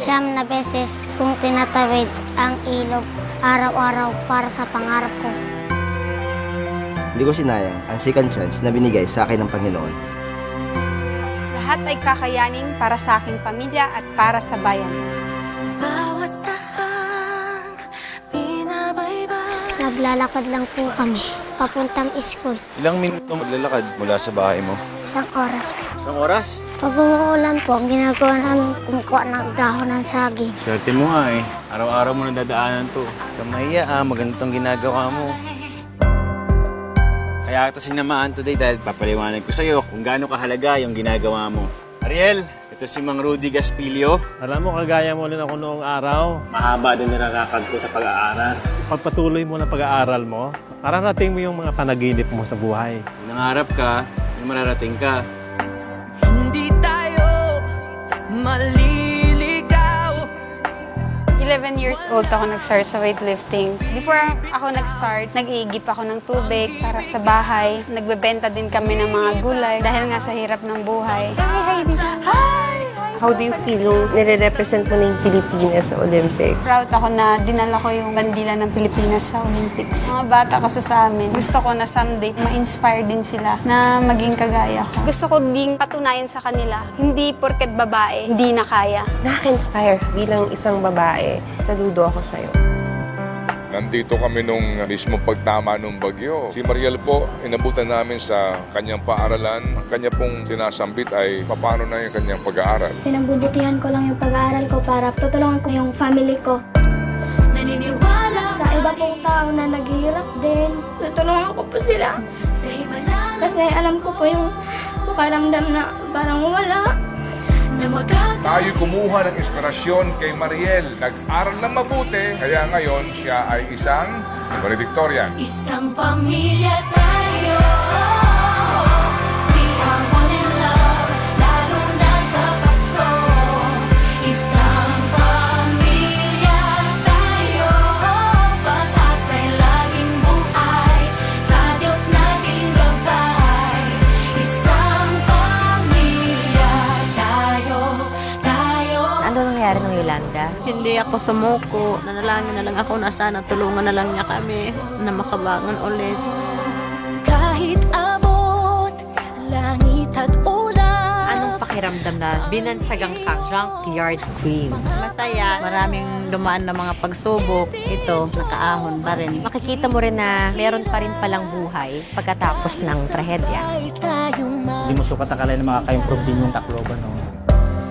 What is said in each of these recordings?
Siyam na beses kong tinatawid ang ilog araw-araw para sa pangarap ko. Hindi ko sinayang ang second chance na binigay sa akin ng Panginoon. Lahat ay kakayanin para sa aking pamilya at para sa bayan. Naglalakad lang po kami, papuntang school. Ilang minuto maglalakad mula sa bahay mo? Isang oras. Isang oras? Pag umuulan po, ginagawa namin kumukuha ng dahon ng saging. Swerte mo nga eh. Araw-araw mo nadadaanan to. Kamaya maganda tong ginagawa mo. Kaya kita sinamaan today dahil Papaliwanag ko sa'yo kung gaano kahalaga yung ginagawa mo. Ariel, ito si Mang Rudy Gaspilio. Alam mo, kagaya mo rin ako noong araw. Mahaba din nilalakad ko sa pag-aaral. Pagpatuloy mo ng pag-aaral mo, mararating mo yung mga panaginip mo sa buhay. Kung nangarap ka, may mararating ka. Hindi tayo maliligaw. 11 years old ako nag-start sa weightlifting. Before ako nag-start, nag-iigip ako ng tubig para sa bahay. Nagbebenta din kami ng mga gulay dahil nga sa hirap ng buhay. How do you feel yung nire-represent mo na yung Pilipinas sa Olympics? Proud ako na dinala ko yung bandila ng Pilipinas sa Olympics. Mga bata kasi sa amin, gusto ko na someday ma-inspire din sila na maging kagaya ko. Gusto ko ding patunayan sa kanila, hindi porket babae, hindi na kaya. Nakaka-inspire bilang isang babae. Saludo ako sa'yo. Nandito kami nung mismo pagtama ng bagyo. Si Mariel po, inabutan namin sa kanyang paaralan. Ang kanya pong sinasambit ay paano na yung kanyang pag-aaral. Pinagbubutihan ko lang yung pag-aaral ko para tutulungan ko yung family ko. Naniniwala Sa iba pong tao na naghihirap din, tutulungan ko po sila. sa himala Kasi alam ko po yung pakiramdam na parang wala. na magkakaroon. Tayo kumuha ng inspirasyon kay Mariel. Nag-aral na mabuti, kaya ngayon siya ay isang valedictorian. Isang pamilya tayo. We are one in love, lalo na sa Pasko. Isang pamilya tayo. Pag-asa'y laging buhay, sa Diyos nating gabay. Isang pamilya tayo. Ano nangyari ng Yolanda? Hindi ako sumuko. Nanalangin na lang ako na sana tulungan na lang niya kami na makabangon ulit. Kahit abot, langit at ulan. Anong pakiramdam na binansagang kang junkyard queen? Masaya. Maraming dumaan na mga pagsubok. Ito, nakaahon pa rin. Makikita mo rin na meron pa rin palang buhay pagkatapos ng trahedya. Hindi mo sukat akalain na makaka-improve din yung Tacloban. No?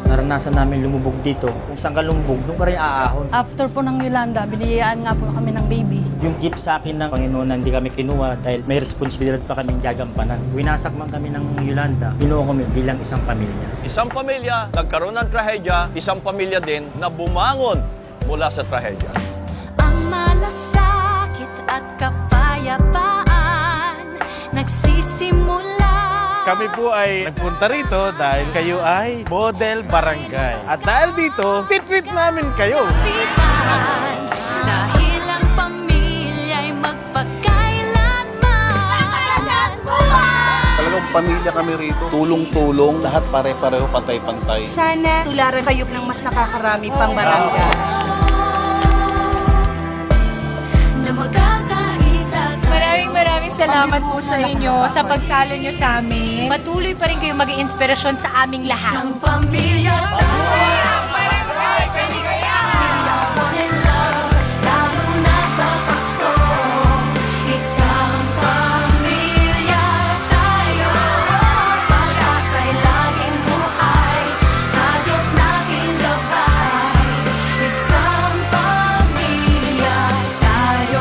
Naranasan namin lumubog dito. Kung saan ka lumubog, doon ka rin aahon. After po ng Yolanda, biniyayaan nga po kami ng baby. Yung gift sa akin ng Panginoon na hindi kami kinuha dahil may responsibilidad pa kaming gagampanan. Winasak man kami ng Yolanda, kinuha kami bilang isang pamilya. Isang pamilya nagkaroon ng trahedya, isang pamilya din na bumangon mula sa trahedya. Ang malasakit at kapayapaan nagsisimula. Kami po ay nagpunta rito dahil kayo ay model barangay. At dahil dito, titreat namin kayo. Kapitan, dahil ang pamilya'y magpakailanman. talagang pamilya kami rito. Tulong-tulong, lahat pare-pareho, pantay-pantay. Sana tularan kayo ng mas nakakarami pang barangay. Na magkakaisa Maraming salamat po sa inyo sa pagsalo nyo sa amin. Patuloy pa rin kayong maging inspirasyon sa aming lahat. isang pamilya tayo. One in love, lalo na sa Pasko. Isang pamilya tayo. Pag-asa'y laging buhay, sa Diyos nating gabay. Isang pamilya tayo.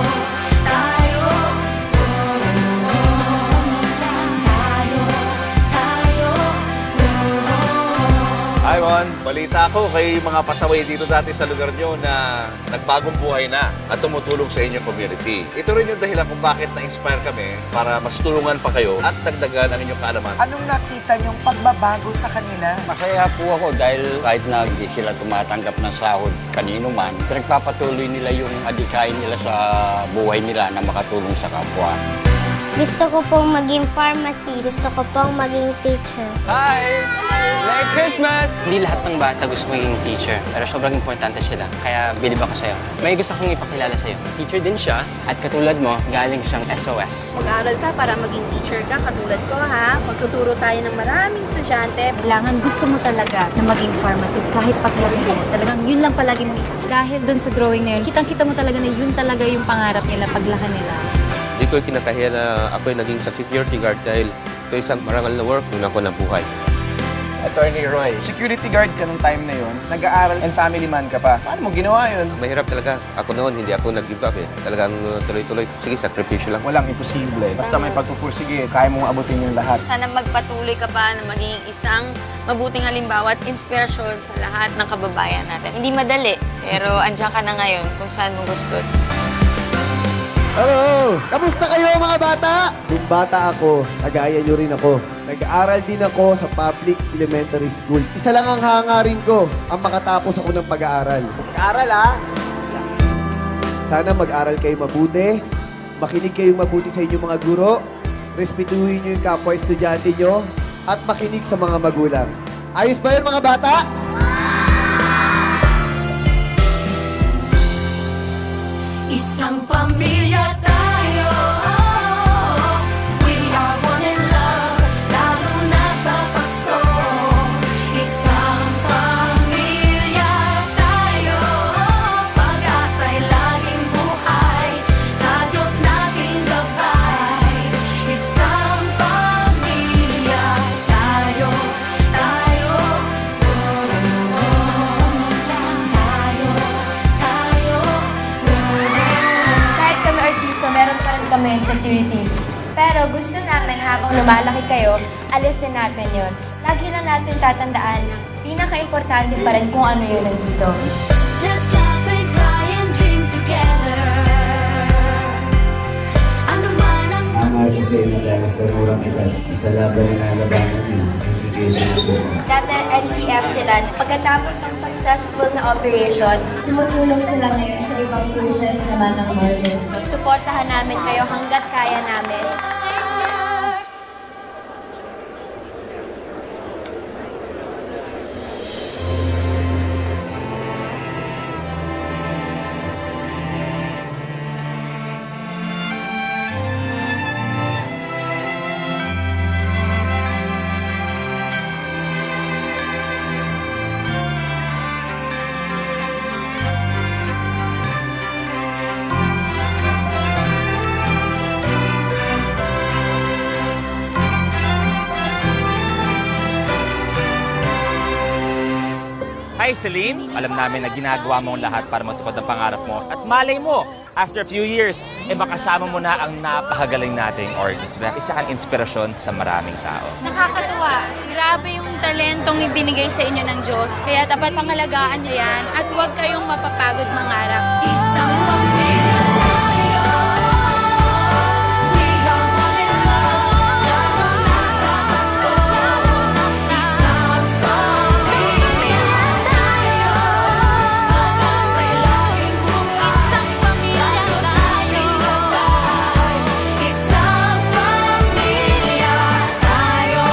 Hi, Mon. Balita ko kay mga pasaway dito dati sa lugar nyo na nagbagong buhay na at tumutulong sa inyong community. Ito rin yung dahilan kung bakit na-inspire kami para mas tulungan pa kayo at dagdagan ang inyong kaalaman. Anong nakita niyong pagbabago sa kanila? Masaya po ako dahil kahit na hindi sila tumatanggap ng sahod kanino man, pinagpapatuloy nila yung adikain nila sa buhay nila na makatulong sa kapwa. Gusto ko pong maging pharmacy. Gusto ko pong maging teacher. Hi! Merry Christmas! Hindi lahat ng bata gusto maging teacher, pero sobrang importante sila. Kaya bilib ako sa'yo. May gusto kong ipakilala sa'yo. Teacher din siya, at katulad mo, galing siyang SOS. Mag-aaral ka para maging teacher ka, katulad ko ha. Magtuturo tayo ng maraming estudyante. Kailangan gusto mo talaga na maging pharmacist kahit paglaki mo. Talagang yun lang palagi mo isip. Dahil dun sa drawing na yun, kitang-kita mo talaga na yun talaga yung pangarap nila paglaki nila. Hindi ko kinakahiya na ako'y naging sa security guard dahil ito isang marangal na work nung ako nabuhay. Attorney Roy, security guard ka nung time na yun, nag-aaral and family man ka pa. Paano mo ginawa yun? Mahirap talaga. Ako noon, hindi ako nag-give up eh. Talagang tuloy-tuloy. Sige, sakripisyo lang. Walang imposible. Basta may pagpupursige, kaya mong abutin yung lahat. Sana magpatuloy ka pa na maging isang mabuting halimbawa at inspirasyon sa lahat ng kababayan natin. Hindi madali, pero andyan ka na ngayon kung saan mo gusto. Hello! Kamusta kayo mga bata? Nung bata ako, nagaya nyo rin ako. Nag-aaral din ako sa public elementary school. Isa lang ang hangarin ko, ang makatapos ako ng pag-aaral. Mag-aaral ha? Sana mag-aral kayo mabuti, makinig kayong mabuti sa inyong mga guro, respetuhin nyo yung kapwa estudyante nyo, at makinig sa mga magulang. Ayos ba yun mga bata? Isang pamilya tayo. We are one in love, lalo na sa Pasko. Isang pamilya tayo. Pag-asa'y laging buhay, sa Diyos nating gabay. Isang pamilya tayo, tayo. Meron pa rin kami insecurities. Pero gusto namin habang lumalaki kayo, alisin natin yon. Lagi lang natin tatandaan na pinaka-importante pa rin kung ano yun nandito. Let's laugh and cry and dream together. Ano man ang Mahal ko sa inyo dahil sa murang edad. Sa laban na nalabanan niyo, hindi kayo sinusuko. Dati NCF sila. Pagkatapos ng successful na operation, tumutulong sila ngayon sa ibang cruises naman ng Marvel. Suportahan namin kayo hanggat kaya namin. Hi, Celine. Alam namin na ginagawa mo ang lahat para matupad ang pangarap mo. At malay mo, after a few years, makasama mo na ang napakagaling nating orchestra. Isa kang inspirasyon sa maraming tao. Nakakatuwa. Grabe yung talentong ibinigay sa inyo ng Diyos. Kaya dapat pangalagaan niyo yan at huwag kayong mapapagod mangarap. isang pamilya tayo. We are one in love, lalo na sa Pasko. Isang pamilya tayo. Pag-asa'y laging buhay, isang pamilya tayo. Isang pamilya tayo.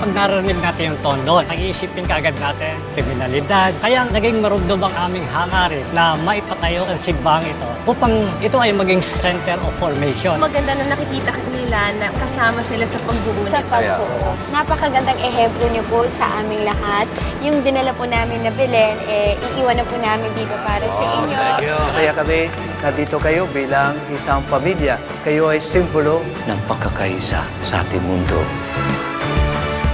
Pag narinig natin yung tono, nag-iisipin kaagad natin kriminalidad. Kaya naging marugdom ang aming hangarin na maipatayo ang sigbang ito upang ito ay maging center of formation. Maganda na nakikita nila na kasama sila sa pagbuo. Sa pagbuo. Napakagandang ehemplo niyo po sa aming lahat. Yung dinala po namin na Belen, iiwan na po namin dito para sa inyo. Masaya kami na dito kayo bilang isang pamilya. Kayo ay simbolo ng pagkakaisa sa ating mundo.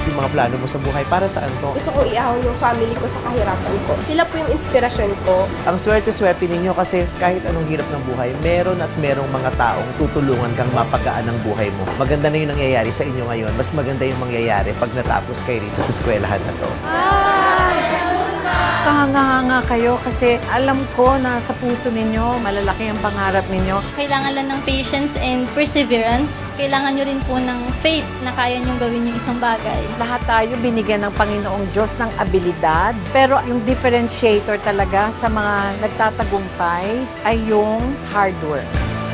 Yung mga plano mo sa buhay, para saan po? Gusto ko iahon yung family ko sa kahirapan ko. Sila po yung inspirasyon ko. Ang swerte-swerte ninyo kasi kahit anong hirap ng buhay, meron at merong mga taong tutulungan kang mapagaan ang buhay mo. Maganda na yung nangyayari sa inyo ngayon. Mas maganda yung mangyayari pag natapos kayo rito sa eskwelahan na to. Magkahanga-hanga kayo kasi alam ko na sa puso ninyo, malalaki ang pangarap ninyo. Kailangan lang ng patience and perseverance. Kailangan nyo rin po ng faith na kaya nyo gawin yung isang bagay. Lahat tayo binigyan ng Panginoong Diyos ng abilidad, pero yung differentiator talaga sa mga nagtatagumpay ay yung hard work.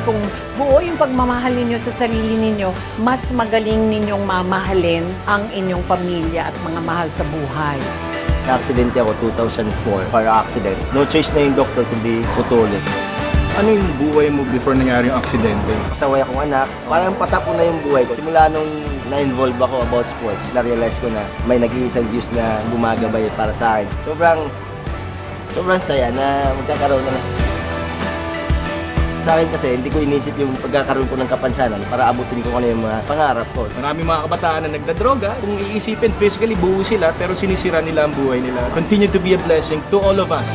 Kung buo yung pagmamahal ninyo sa sarili ninyo, mas magaling ninyong mamahalin ang inyong pamilya at mga mahal sa buhay. Na-aksidente ako 2004, car accident. No choice na yung doktor kundi putulin. Ano yung buhay mo before nangyari yung aksidente? Kasaway akong anak, parang patapo na yung buhay ko. Simula nung na-involve ako about sports, na-realize ko na may nag-iisang Diyos na gumagabay para sa akin. Sobrang saya na magkakaroon na. Sa akin kasi, hindi ko inisip yung pagkakaroon ko ng kapansanan para abutin ko ano yung mga pangarap ko. Maraming mga kabataan na nagdadroga. Kung iisipin, physically buo sila pero sinisira nila ang buhay nila. Continue to be a blessing to all of us.